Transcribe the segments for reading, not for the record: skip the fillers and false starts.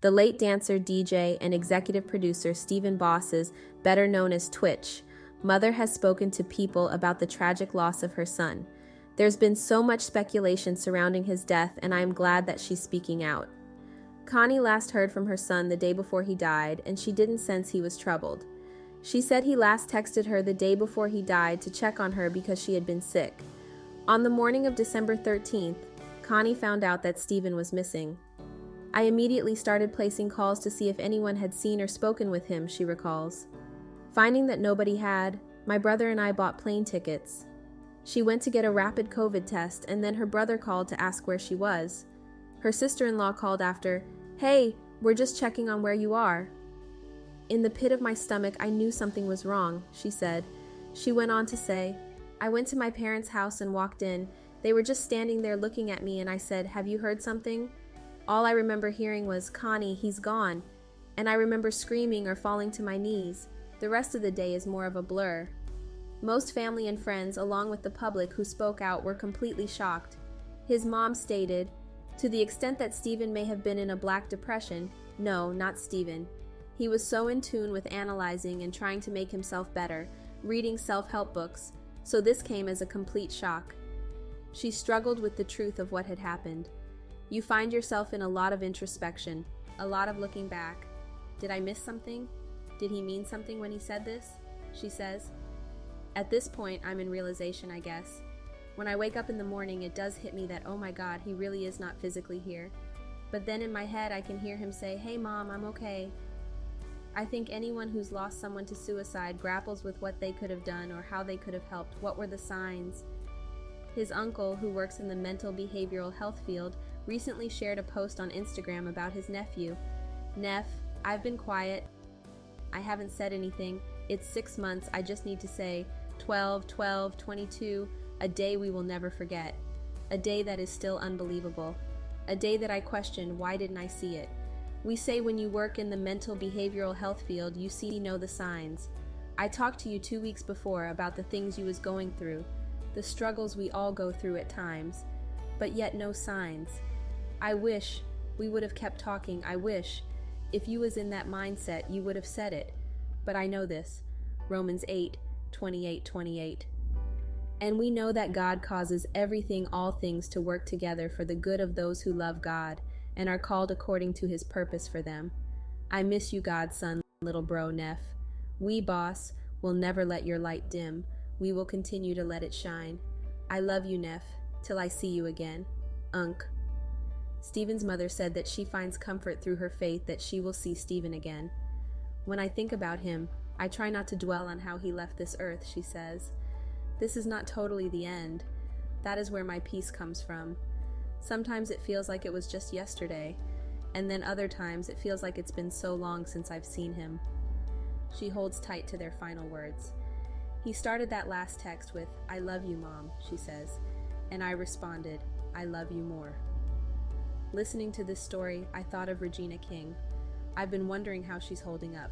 The late dancer, DJ, and executive producer Stephen Boss's, better known as tWitch, mother has spoken to people about the tragic loss of her son. There's been so much speculation surrounding his death, and I am glad that she's speaking out. Connie last heard from her son the day before he died, and she didn't sense he was troubled. She said he last texted her the day before he died to check on her because she had been sick. On the morning of December 13th, Connie found out that Stephen was missing. I immediately started placing calls to see if anyone had seen or spoken with him, she recalls. Finding that nobody had, my brother and I bought plane tickets. She went to get a rapid COVID test, and then her brother called to ask where she was. Her sister-in-law called after, "Hey, we're just checking on where you are." In the pit of my stomach, I knew something was wrong, she said. She went on to say, "I went to my parents' house and walked in. They were just standing there looking at me, and I said, 'Have you heard something?' All I remember hearing was, 'Connie, he's gone.' And I remember screaming or falling to my knees. The rest of the day is more of a blur." Most family and friends, along with the public who spoke out, were completely shocked. His mom stated, "To the extent that Stephen may have been in a black depression, no, not Stephen. He was so in tune with analyzing and trying to make himself better, reading self-help books, so this came as a complete shock." She struggled with the truth of what had happened. You find yourself in a lot of introspection, a lot of looking back. Did I miss something? Did he mean something when he said this? She says. At this point, I'm in realization, I guess. When I wake up in the morning, it does hit me that, oh my God, he really is not physically here. But then in my head, I can hear him say, "Hey Mom, I'm okay." I think anyone who's lost someone to suicide grapples with what they could have done or how they could have helped. What were the signs? His uncle, who works in the mental behavioral health field, recently shared a post on Instagram about his nephew. "Neff, I've been quiet. I haven't said anything. It's 6 months. I just need to say 12, 12, 22, a day we will never forget. A day that is still unbelievable. A day that I question, why didn't I see it? We say when you work in the mental behavioral health field, you know the signs. I talked to you 2 weeks before about the things you was going through, the struggles we all go through at times, but yet no signs. I wish we would have kept talking. I wish, if you was in that mindset, you would have said it. But I know this." Romans 8:28-28. And we know that God causes everything, all things, to work together for the good of those who love God and are called according to his purpose for them. I miss you, Godson, little bro, Neff. We, boss, will never let your light dim. We will continue to let it shine. I love you, Neff, till I see you again. Unc. Stephen's mother said that she finds comfort through her faith that she will see Stephen again. "When I think about him, I try not to dwell on how he left this earth," she says. "This is not totally the end. That is where my peace comes from. Sometimes it feels like it was just yesterday, and then other times it feels like it's been so long since I've seen him." She holds tight to their final words. "He started that last text with, 'I love you, Mom,'" she says, "and I responded, 'I love you more.'" Listening to this story, I thought of Reginaking. I've been wondering how she's holding up.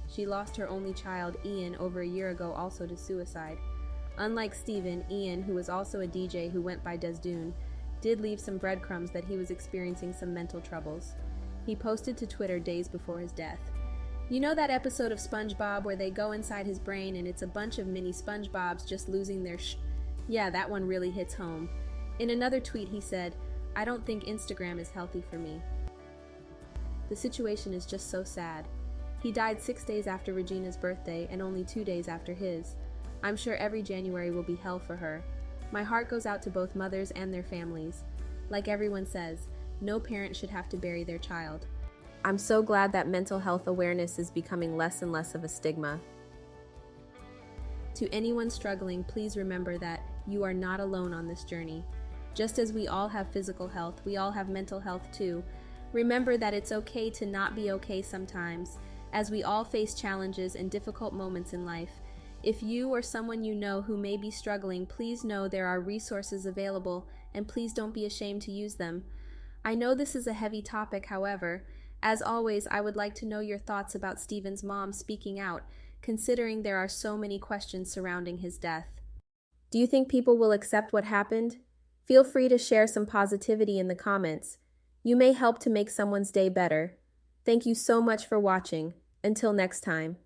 She lost her only child, Ian, over a year ago, also to suicide. Unlike Stephen, Ian, who was also a DJ who went by Desdune, did leave some breadcrumbs that he was experiencing some mental troubles. He posted to Twitter days before his death. You know that episode of SpongeBob where they go inside his brain and it's a bunch of mini SpongeBobs just losing their Yeah, that one really hits home. In another tweet he said, "I don't think Instagram is healthy for me." The situation is just so sad. He died 6 days after Regina's birthday and only 2 days after his. I'm sure every January will be hell for her. My heart goes out to both mothers and their families. Like everyone says, no parent should have to bury their child. I'm so glad that mental health awareness is becoming less and less of a stigma. To anyone struggling, please remember that you are not alone on this journey. Just as we all have physical health, we all have mental health too. Remember that it's okay to not be okay sometimes, as we all face challenges and difficult moments in life. If you or someone you know who may be struggling, please know there are resources available, and please don't be ashamed to use them. I know this is a heavy topic, however. As always, I would like to know your thoughts about Stephen's mom speaking out, considering there are so many questions surrounding his death. Do you think people will accept what happened? Feel free to share some positivity in the comments. You may help to make someone's day better. Thank you so much for watching. Until next time.